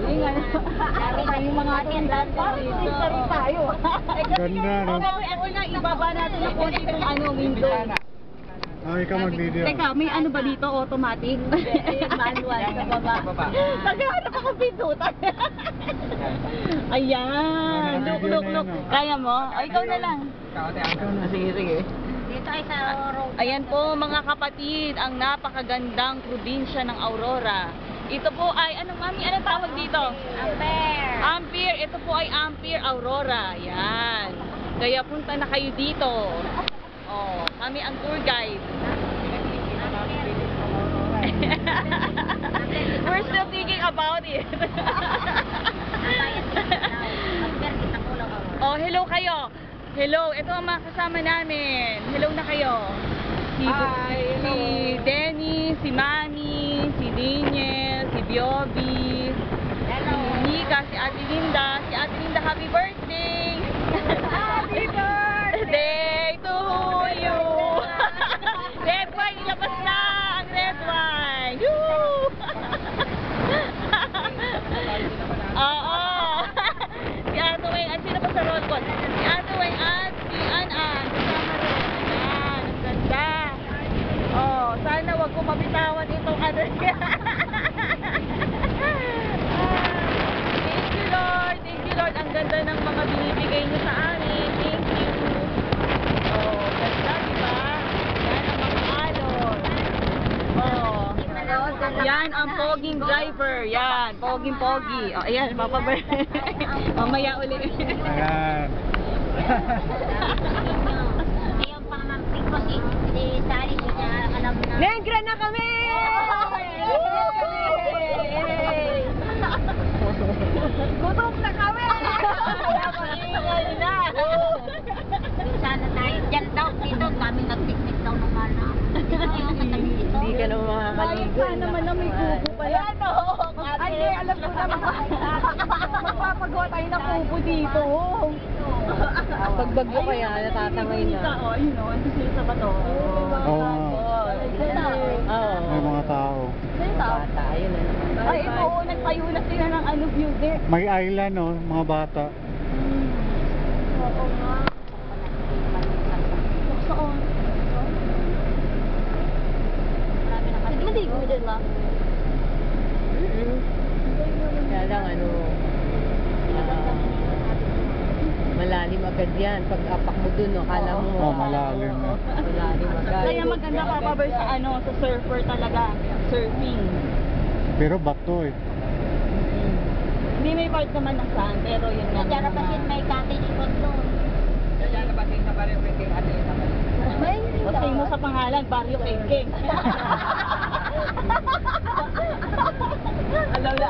galing. Laro na yung mga tindahan dito. Tayo. Ganda, no? Ako na, ibaba natin na konti yung window. Ikaw mag-video. Teka, may ano ba dito? Automatic? Manual sa baba. Naghahanap ako pindutan. Ayan. Look. Kaya mo? O, ikaw na lang. Sige. Dito ay sa road. Ayan po mga kapatid, ang napakagandang probinsya ng Aurora. Ito po ay, mami, anong tawag dito? Ampere. Ito po ay Ampere, Aurora. Yan. Kaya punta na kayo dito. Oh, kami ang tour guide. We're still thinking about it. Oh, hello kayo. Hello, ito ang mga kasama namin. Hello na kayo. Si Denny, si Manny, si Daniel, si Biobi, si Nika, si Ate Linda. Si Ate Linda, happy birthday! Happy birthday to you! Red wine, ilabas na ang red wine! Woo! Oo! Si Ate Wayne, at sino pa sa roll call? Si Ate Wayne at si An-An. Kasama rin. Ayan, ang ganda. Oh, sana wag ko mabitawan itong ano niya. Thank you Lord. Thank you Lord. Ang ganda ng mga binibigay niyo sa amin. Thank you. Oh, ganda, diba? Yan ang mga alon. Oh. Yan ang poging driver. Yan, poging-pogi. Oh, ayan, mapabar. Mamaya uli. Ayan. Ayun pang mamping ko si Sari, siya alam na. Negra na kami! Gutom na kami! Sana tayo dyan daw, dito kami nag-picnic daw ng mana. Hindi ka naman makakaligo. Ay, naman na may kubo pala. Ay, alam ko na magpapagawa tayo ng kubo dito. Pag bagyo kaya, natatangay na. Ayun o, ando sila sa bato. Oo. May mga tao. Bata, ayun na naman. Ay, ito, nagtayo na sila ng ano view there. May island, no? Mga bata. Oo nga. Saan? Maligo mo dyan, ma? Kaya lang malalim agad yan. Pag apak mo dun, no, kala mo. Oh, malalim na. Malalim agad. Kaya maganda ka sa sa surfer talaga. Surfing. Pero bato eh. Hindi may part naman ng sand, pero yun nga. Diyan na pasin may cottage ko doon. Diyan na pasin sa barrio pwedeng atin sa barrio. Pasay mo sa pangalan, Barrio Kengkeng. Alam na.